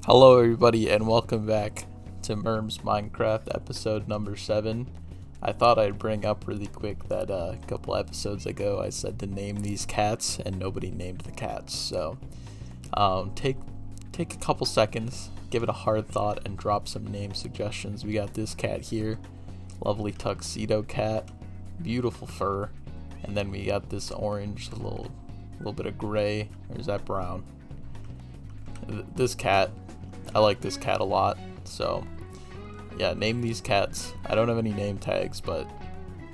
Hello everybody and welcome back to Merm's Minecraft episode number 7. I thought I'd bring up really quick that a couple episodes ago I said to name these cats and nobody named the cats. So take a couple seconds, give it a hard thought and drop some name suggestions. We got this cat here, lovely tuxedo cat, beautiful fur, and then we got this orange, a little bit of gray, or is that brown? This cat, I like this cat a lot, so yeah, name these cats. I don't have any name tags, but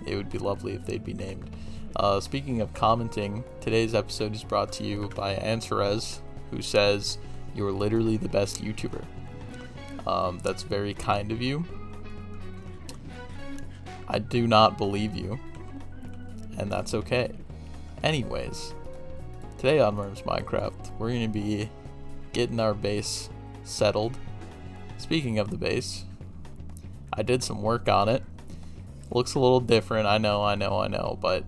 it would be lovely if they'd be named. Speaking of commenting, today's episode is brought to you by Antares, who says, "You're literally the best YouTuber." That's very kind of you. I do not believe you, and that's okay. Anyways, today on Worms Minecraft, we're going to be getting our base settled. Speaking of the base, I did some work on it. Looks a little different, I know, but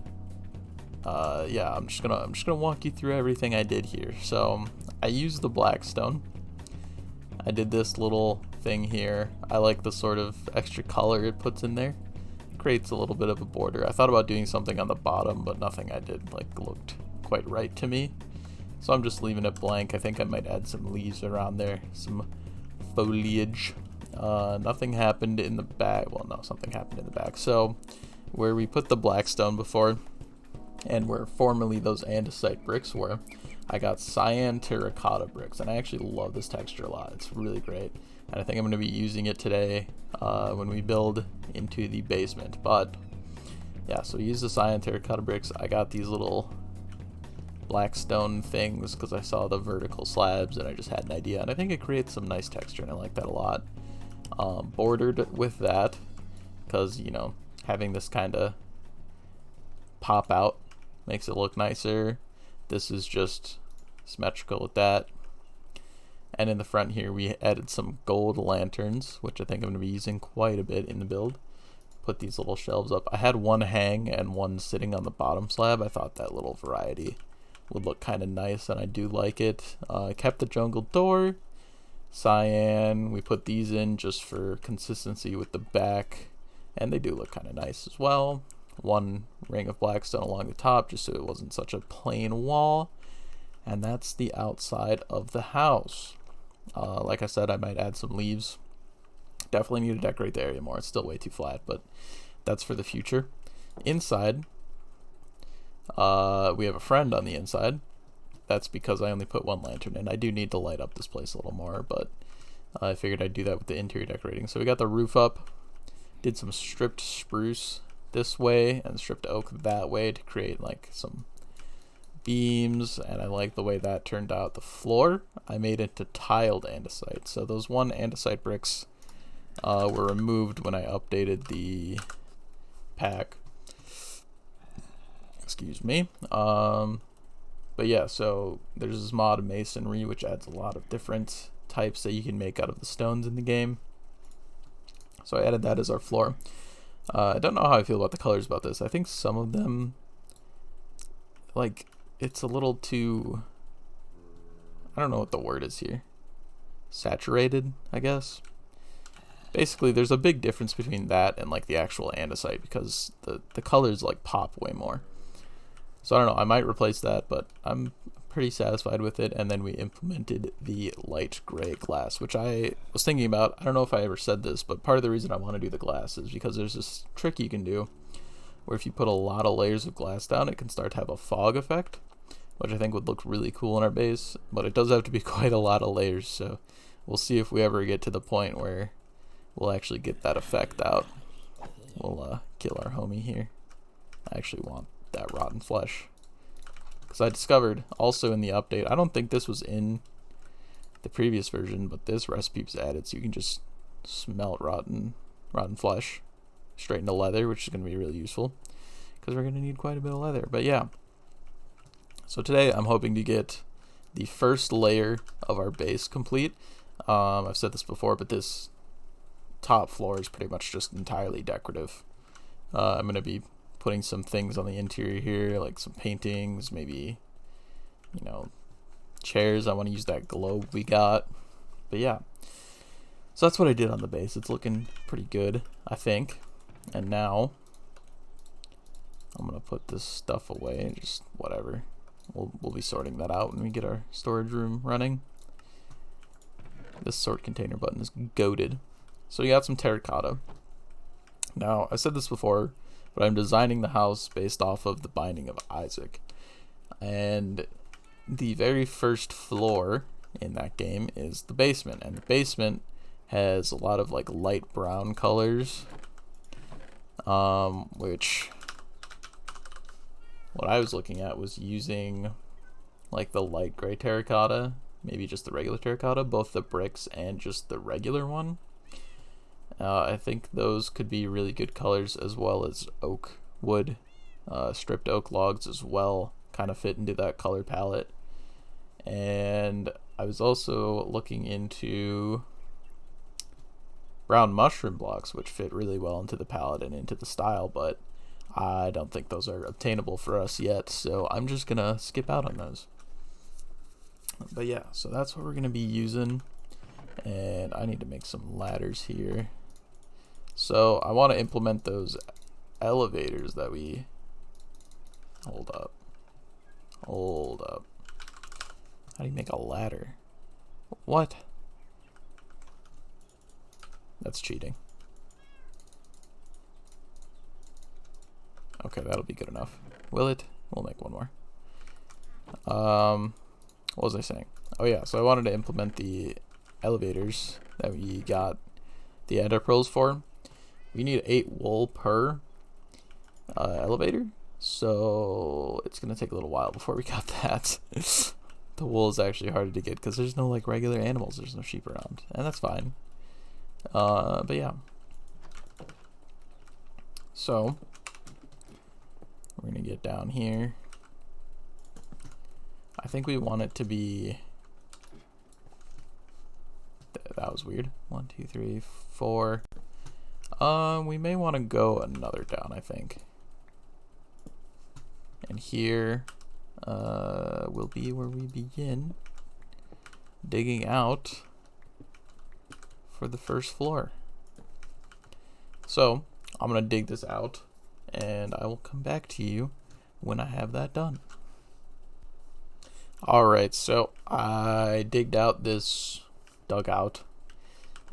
yeah, I'm just gonna walk you through everything I did here. So I used the blackstone. I did this little thing here. I like the sort of extra color it puts in there. It creates a little bit of a border. I thought about doing something on the bottom, but nothing I did looked quite right to me. So I'm just leaving it blank. I think I might add some leaves around there, some foliage. Nothing happened in the back. Well, no, something happened in the back. So where we put the blackstone before, and where formerly those andesite bricks were, I got Cyan Terracotta bricks, and I actually love this texture a lot. It's really great, and I think I'm going to be using it today when we build into the basement. But yeah, so use the Cyan Terracotta bricks. I got these little blackstone things because I saw the vertical slabs and I just had an idea, and I think it creates some nice texture and I like that a lot. Bordered with that because, you know, having this kind of pop out makes it look nicer. This is just symmetrical with that. And in the front here we added some gold lanterns, which I think I'm going to be using quite a bit in the build. Put these little shelves up. I had one hang and one sitting on the bottom slab. I thought that little variety would look kind of nice, and I do like it. Kept the jungle door. Cyan, we put these in just for consistency with the back, and they do look kind of nice as well. One ring of blackstone along the top just so it wasn't such a plain wall, and that's the outside of the house. Like I said, I might add some leaves. Definitely need to decorate the area more. It's still way too flat, but that's for the future. Inside, we have a friend on the inside. That's because I only put one lantern in. I do need to light up this place a little more, but I figured I'd do that with the interior decorating. So we got the roof up, did some stripped spruce this way and stripped oak that way to create like some beams, and I like the way that turned out. The floor I made into tiled andesite. So those one andesite bricks were removed when I updated the pack. Excuse me. But yeah, so there's this mod Masonry, which adds a lot of different types that you can make out of the stones in the game. So I added that as our floor. I don't know how I feel about the colors about this. I think some of them, like, it's a little too, I don't know what the word is here. Saturated, I guess. Basically, there's a big difference between that and like the actual andesite because the colors like pop way more. So I don't know, I might replace that, but I'm pretty satisfied with it. And then we implemented the light gray glass, which I was thinking about. I don't know if I ever said this, but part of the reason I want to do the glass is because there's this trick you can do where if you put a lot of layers of glass down, it can start to have a fog effect, which I think would look really cool in our base, but it does have to be quite a lot of layers. So we'll see if we ever get to the point where we'll actually get that effect out. We'll kill our homie here. I actually want that rotten flesh, because I discovered also in the update, I don't think this was in the previous version, but this recipe was added so you can just smelt rotten flesh straight into leather, which is going to be really useful because we're going to need quite a bit of leather. But yeah, so today I'm hoping to get the first layer of our base complete. I've said this before, but this top floor is pretty much just entirely decorative. I'm going to be putting some things on the interior here, like some paintings, maybe, you know, chairs. I want to use that globe we got. But yeah, so that's what I did on the base. It's looking pretty good, I think. And now I'm gonna put this stuff away and just whatever. We'll be sorting that out when we get our storage room running. This sort container button is goated. So you got some terracotta. Now, I said this before, but I'm designing the house based off of the Binding of Isaac. And the very first floor in that game is the basement. And the basement has a lot of like light brown colors. Which what I was looking at was using like the light gray terracotta, maybe just the regular terracotta, both the bricks and just the regular one. I think those could be really good colors, as well as oak wood. Stripped oak logs as well kind of fit into that color palette. And I was also looking into brown mushroom blocks, which fit really well into the palette and into the style, but I don't think those are obtainable for us yet, so I'm just gonna skip out on those. But yeah, so that's what we're gonna be using, and I need to make some ladders here. So I want to implement those elevators that we... Hold up. How do you make a ladder? What? That's cheating. Okay, that'll be good enough. Will it? We'll make one more. What was I saying? Oh yeah, so I wanted to implement the elevators that we got the ender pearls for. We need 8 wool per elevator, so it's gonna take a little while before we got that. The wool is actually harder to get because there's no like regular animals. There's no sheep around, and that's fine. But yeah. So we're gonna get down here. I think we want it to be... That was weird. 1, 2, 3, 4. We may want to go another down, I think. And here will be where we begin digging out for the first floor. So I'm gonna dig this out, and I will come back to you when I have that done. Alright, so I dug out,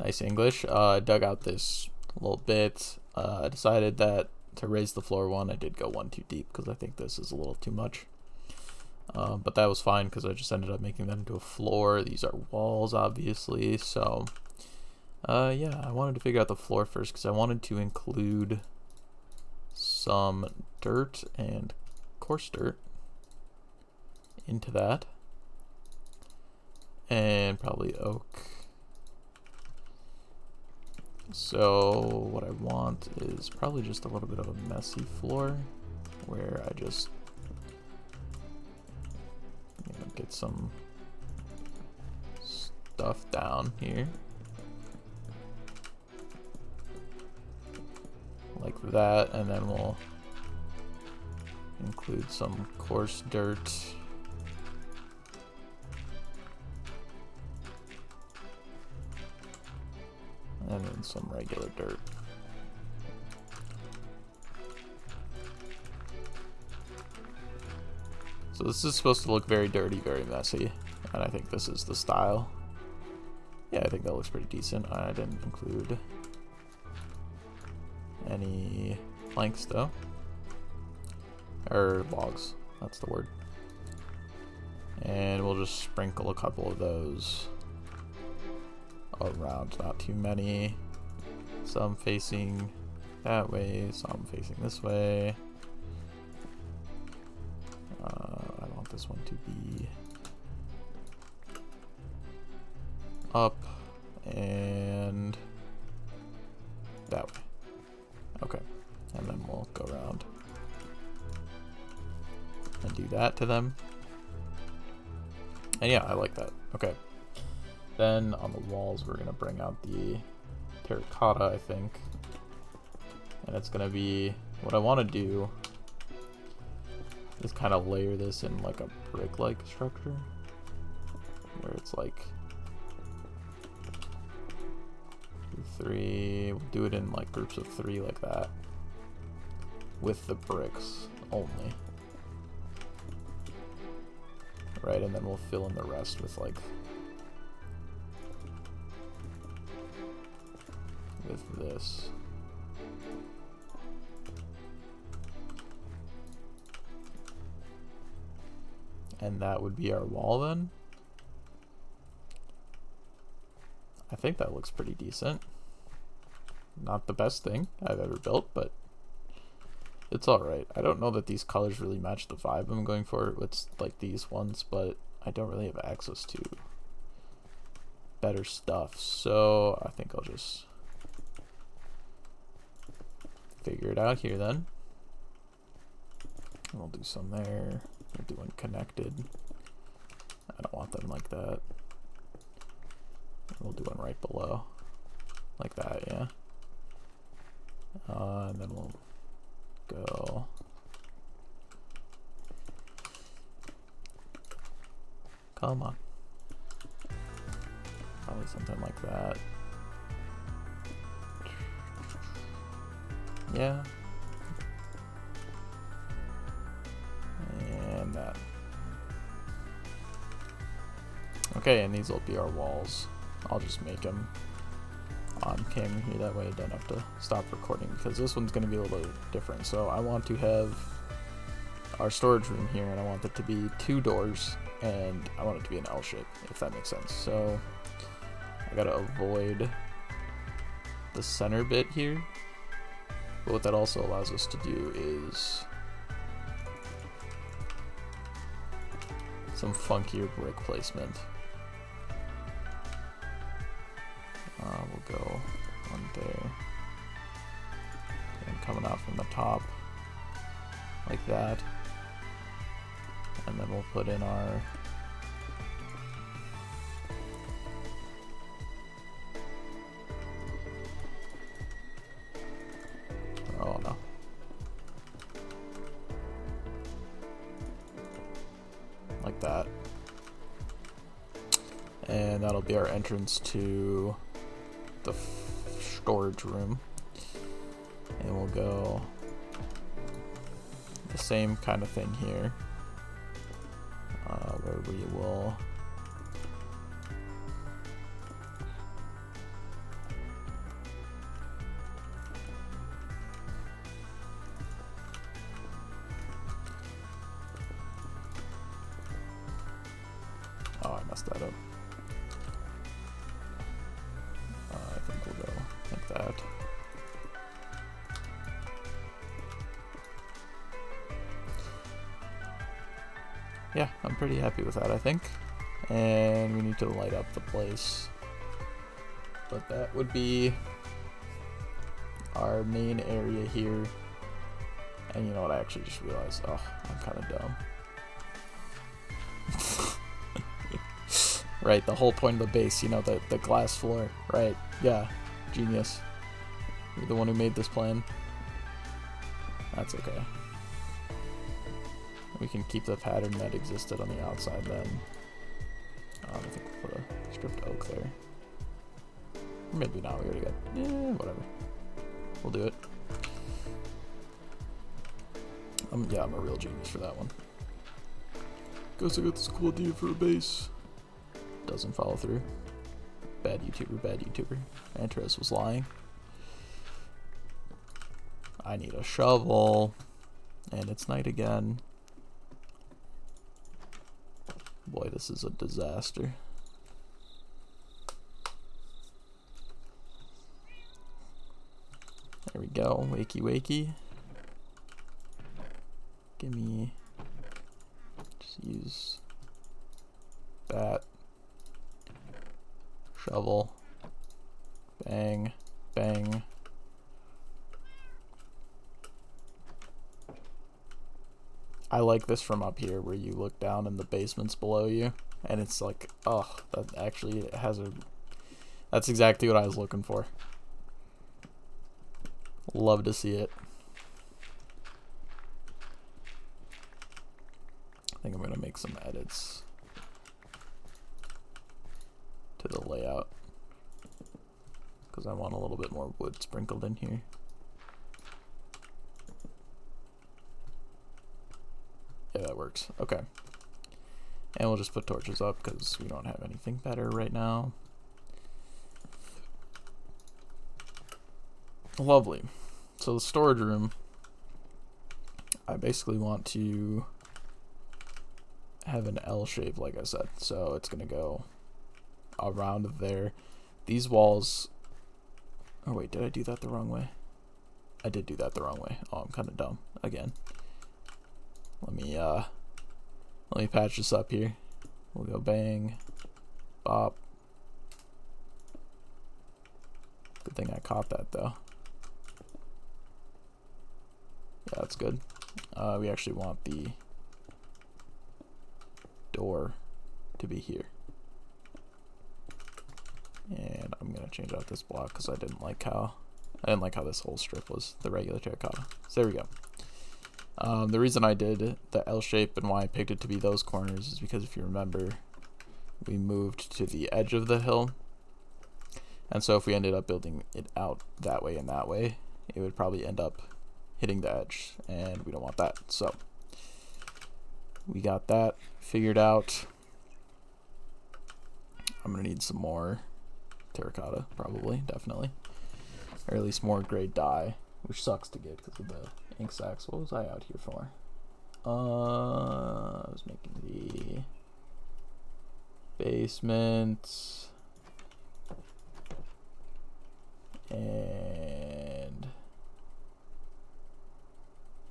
nice English, dug out this little bit. I decided that to raise the floor one, I did go 1 too deep because I think this is a little too much. But that was fine because I just ended up making that into a floor. These are walls, obviously, so yeah, I wanted to figure out the floor first because I wanted to include some dirt and coarse dirt into that, and probably oak. So what I want is probably just a little bit of a messy floor where I just get some stuff down here like that, and then we'll include some coarse dirt. And then some regular dirt. So this is supposed to look very dirty, very messy, and I think this is the style. Yeah, I think that looks pretty decent. I didn't include any planks though, or logs, that's the word. And we'll just sprinkle a couple of those around, not too many. Some facing that way, some facing this way. I want this one to be up and that way. Okay, and then we'll go around and do that to them. And yeah, I like that. Okay. Then on the walls, we're gonna bring out the terracotta, I think. And it's gonna be, what I wanna do is kind of layer this in like a brick-like structure, where it's like 3. We'll do it in like groups of 3 like that. With the bricks only. Right, and then we'll fill in the rest with like... with this. And that would be our wall then. I think that looks pretty decent. Not the best thing I've ever built, but it's alright. I don't know that these colors really match the vibe I'm going for. It's like these ones, but I don't really have access to better stuff. So I think I'll just figure it out here then. We'll do some there. We'll do one connected. I don't want them like that. We'll do one right below. Like that, yeah. And then we'll go. Come on. Probably something like that. Yeah. And that. Okay, and these will be our walls. I'll just make them on camera here, that way I don't have to stop recording, because this one's going to be a little bit different. So I want to have our storage room here, and I want it to be 2 doors, and I want it to be an L shape, if that makes sense. So I gotta avoid the center bit here, but what that also allows us to do is some funkier brick placement. We'll go one there, and coming out from the top like that, and then we'll put in our oh no. Like that. And that'll be our entrance to the storage room. And we'll go the same kind of thing here, where we will oh, I messed that up. I think we'll go like that. Yeah, I'm pretty happy with that, I think. And we need to light up the place. But that would be our main area here. And you know what, I actually just realized, oh, I'm kind of dumb. Right, the whole point of the base, you know, the glass floor, right? Yeah, genius. You're the one who made this plan. That's okay. We can keep the pattern that existed on the outside then. I think we'll put a stripped oak there. Or maybe not, we already got, whatever. We'll do it. Yeah, I'm a real genius for that one. Guess I got this cool idea for a base. Doesn't follow through. Bad YouTuber, bad YouTuber. Antares was lying. I need a shovel. And it's night again. Boy, this is a disaster. There we go. Wakey, wakey. Give me... just use that. Shovel. Bang. Bang. I like this from up here where you look down and the basement's below you. And it's like, oh, that actually has a... that's exactly what I was looking for. Love to see it. I think I'm going to make some edits to the layout. because I want a little bit more wood sprinkled in here. Yeah, that works. Okay. And we'll just put torches up because we don't have anything better right now. Lovely. So the storage room, I basically want to have an L shape, like I said. So it's going to go around there. These walls... Oh wait, did I do that the wrong way? I did do that the wrong way. Oh, I'm kind of dumb. Again. Let me patch this up here. We'll go bang, bop. Good thing I caught that though. Yeah, that's good. We actually want the door to be here. And I'm gonna change out this block because I didn't like how this whole strip was the regular terracotta. So there we go. The reason I did the L shape and why I picked it to be those corners is because if you remember, we moved to the edge of the hill. And so if we ended up building it out that way and that way, it would probably end up hitting the edge, and we don't want that. So we got that figured out. I'm gonna need some more terracotta, probably, definitely. Or at least more gray dye, which sucks to get because of the ink sacks. What was I out here for? I was making the basement. And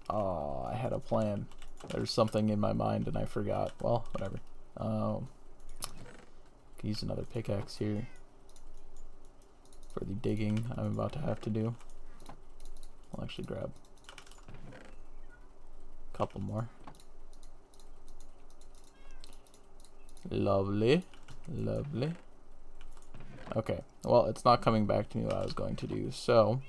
oh, I had a plan. There's something in my mind and I forgot. Well, whatever. Can use another pickaxe here for the digging I'm about to have to do. I'll actually grab a couple more. Lovely, lovely. Okay, well, it's not coming back to me what I was going to do, so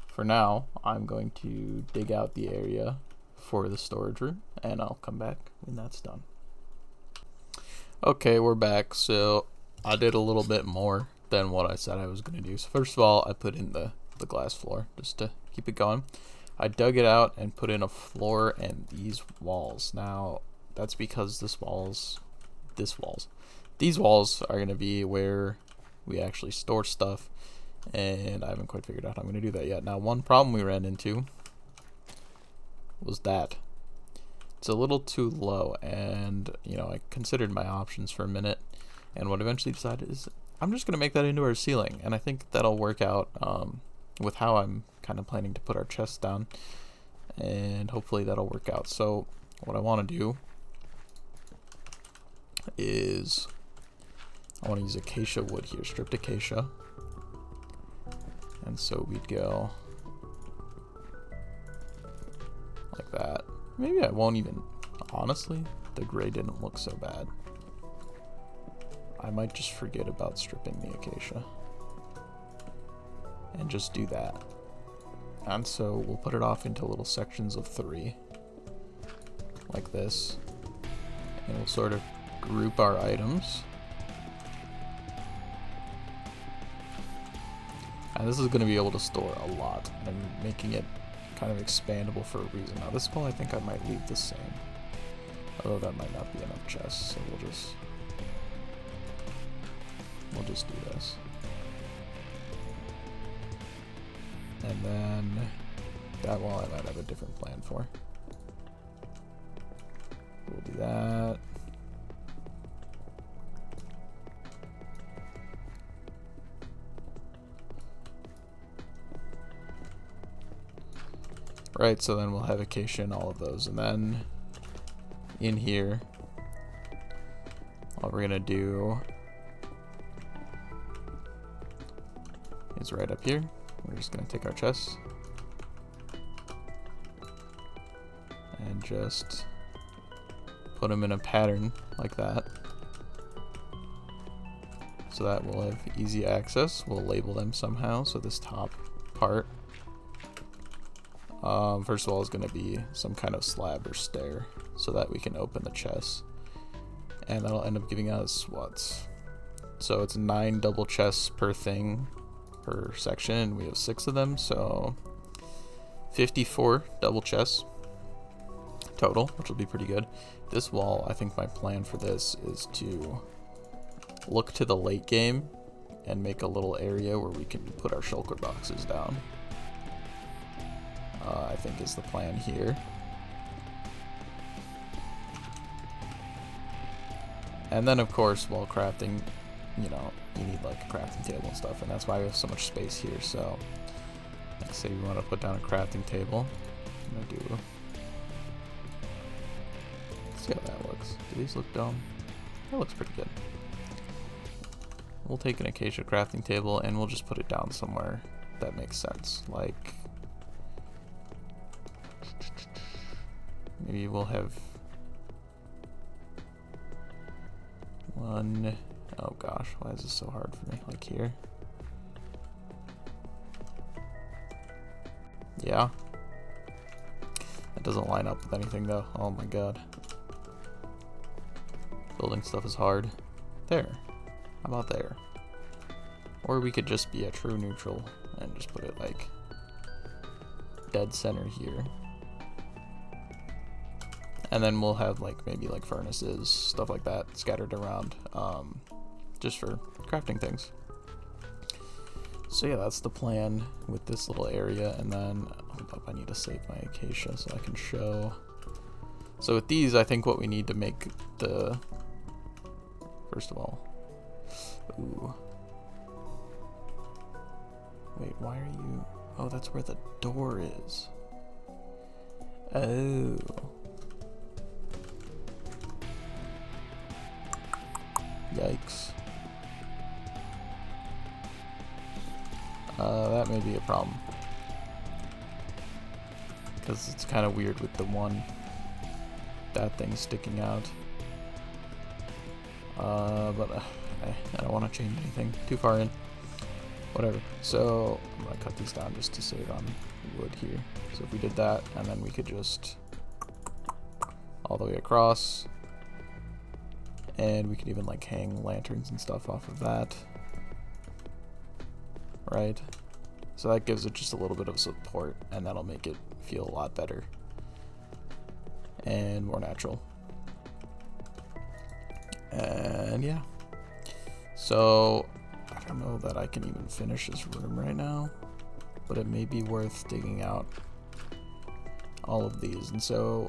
for now I'm going to dig out the area for the storage room and I'll come back when that's done. Okay, we're back. So I did a little bit more than what I said I was going to do. So first of all, I put in the glass floor just to keep it going. I dug it out and put in a floor and these walls. Now that's because these walls are going to be where we actually store stuff, and I haven't quite figured out how I'm going to do that yet. Now, one problem we ran into was that it's a little too low, and you know, I considered my options for a minute, and what I eventually decided is I'm just going to make that into our ceiling, and I think that'll work out with how I'm kind of planning to put our chests down, and hopefully that'll work out. So what I want to do is I want to use acacia wood here, stripped acacia. And so we'd go like that. Maybe I won't even, honestly, the gray didn't look so bad. I might just forget about stripping the acacia and just do that. And so we'll put it off into little sections of 3 like this, and we'll sort of group our items. And this is going to be able to store a lot. I'm making it kind of expandable for a reason. Now this wall I think I might leave the same, although that might not be enough chests, so we'll just do this. And then that wall I might have a different plan for. We'll do that. Right, so then we'll have acacia and all of those, and then in here, all we're gonna do is right up here. We're just gonna take our chests and just put them in a pattern like that, so that we'll have easy access. We'll label them somehow. So this top part, first of all, is going to be some kind of slab or stair so that we can open the chest, and that'll end up giving us what? So it's 9 double chests per thing, per section, and we have 6 of them, so 54 double chests total, which will be pretty good. This wall, I think my plan for this is to look to the late game and make a little area where we can put our shulker boxes down. I think is the plan here. And then of course, while crafting, you know, you need like a crafting table and stuff, and that's why we have so much space here. So let's say we want to put down a crafting table. I'm gonna do, let's see how that looks. Do these look dumb? That looks pretty good. We'll take an acacia crafting table and we'll just put it down somewhere that makes sense. Like, maybe we'll have one, oh gosh, why is this so hard for me? Like here? Yeah. That doesn't line up with anything though. Oh my god. Building stuff is hard. There. How about there? Or we could just be a true neutral and just put it like dead center here. And then we'll have like maybe like furnaces, stuff like that scattered around, just for crafting things. So yeah, that's the plan with this little area. And then, hold up, I need to save my acacia so I can show. So with these, I think what we need to make the, first of all, ooh. Wait, why are you, oh, that's where the door is. Oh. Yikes. That may be a problem. Because it's kind of weird with the one, that thing sticking out. But I don't want to change anything too far in. Whatever. So I'm going to cut these down just to save on wood here. So if we did that, and then we could just all the way across. And we could even like hang lanterns and stuff off of that. Right? So that gives it just a little bit of support, and that'll make it feel a lot better and more natural. And yeah. So I don't know that I can even finish this room right now, but it may be worth digging out all of these. And so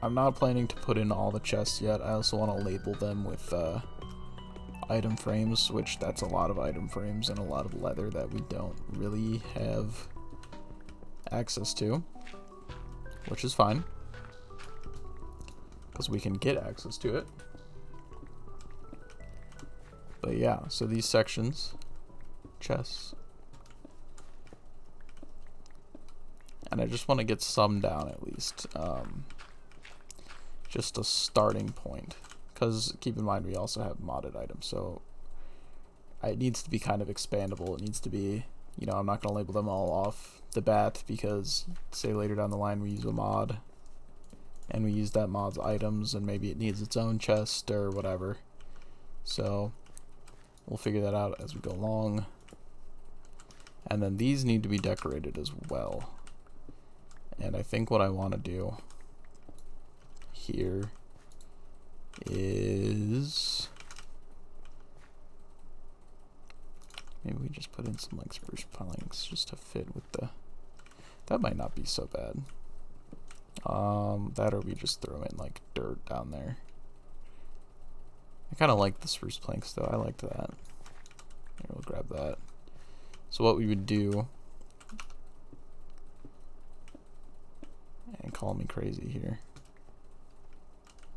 I'm not planning to put in all the chests yet. I also want to label them with item frames, which that's a lot of item frames and a lot of leather that we don't really have access to, which is fine because we can get access to it. But yeah, so these sections, chests, and I just want to get some down at least. Just a starting point, because keep in mind we also have modded items, so it needs to be kind of expandable. It needs to be, you know, I'm not going to label them all off the bat, because say later down the line we use a mod and we use that mod's items and maybe it needs its own chest or whatever. So we'll figure that out as we go along. And then these need to be decorated as well. And I think what I want to do here is maybe we just put in some like spruce planks just to fit with the, that might not be so bad. That or we just throw in like dirt down there. I kind of like the spruce planks though. I liked that. Here, we'll grab that. So what we would do, and call me crazy here,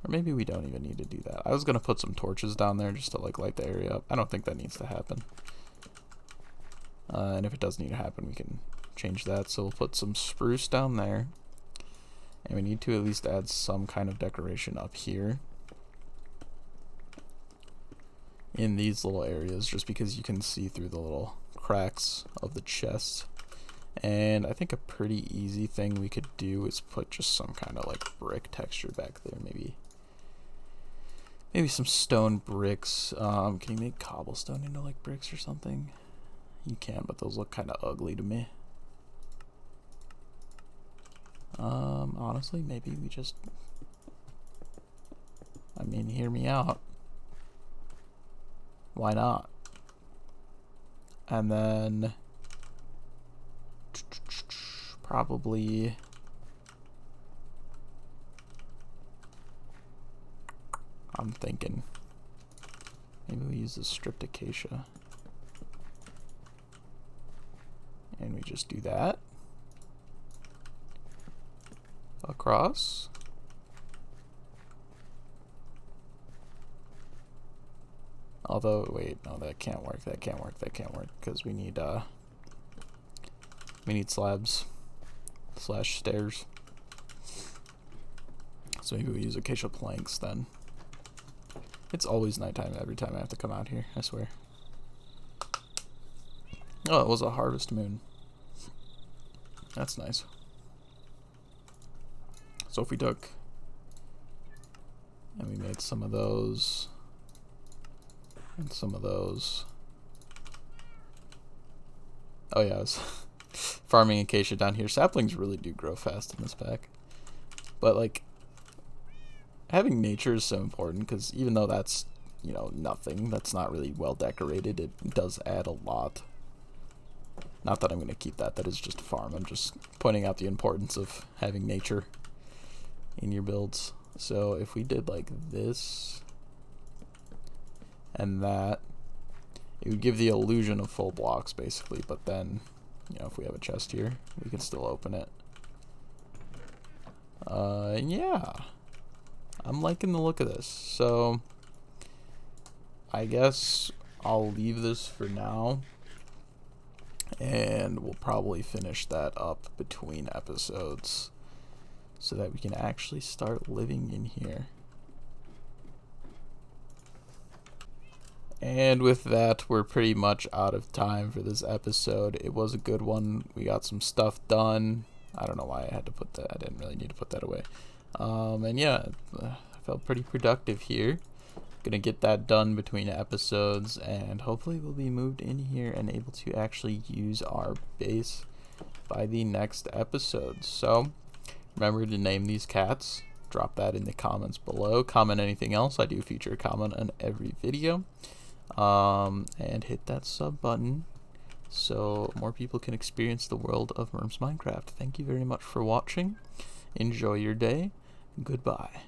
or maybe we don't even need to do that. I was gonna put some torches down there just to like light the area up. I don't think that needs to happen. And if it does need to happen, we can change that. So we'll put some spruce down there. And we need to at least add some kind of decoration up here in these little areas, just because you can see through the little cracks of the chest. And I think a pretty easy thing we could do is put just some kind of like brick texture back there. Maybe some stone bricks. Can you make cobblestone into like bricks or something? You can, but those look kind of ugly to me. Honestly, maybe we just... I mean, hear me out. Why not? And then... probably... I'm thinking... maybe we use the stripped acacia. And we just do that. Across. Although, wait, no, that can't work, that can't work, that can't work, because we need slabs / stairs. So maybe we use acacia planks then. It's always nighttime every time I have to come out here, I swear. Oh, it was a harvest moon. That's nice. So if we took and we made some of those and some of those. Oh yeah, I was farming acacia down here. Saplings really do grow fast in this pack. But like, having nature is so important, because even though that's, you know, nothing, that's not really well decorated, it does add a lot. Not that I'm going to keep that, that is just a farm. I'm just pointing out the importance of having nature in your builds. So if we did like this and that, it would give the illusion of full blocks basically, but then, you know, if we have a chest here, we can still open it. Yeah, I'm liking the look of this. So I guess I'll leave this for now, and we'll probably finish that up between episodes so that we can actually start living in here. And with that, we're pretty much out of time for this episode. It was a good one. We got some stuff done. I don't know why I had to put that. I didn't really need to put that away. And yeah, I felt pretty productive here. Gonna get that done between episodes, and hopefully we'll be moved in here and able to actually use our base by the next episode. So remember to name these cats. Drop that in the comments below. Comment anything else. I do feature a comment on every video. And hit that sub button so more people can experience the world of Minecraft. Thank you very much for watching. Enjoy your day. Goodbye.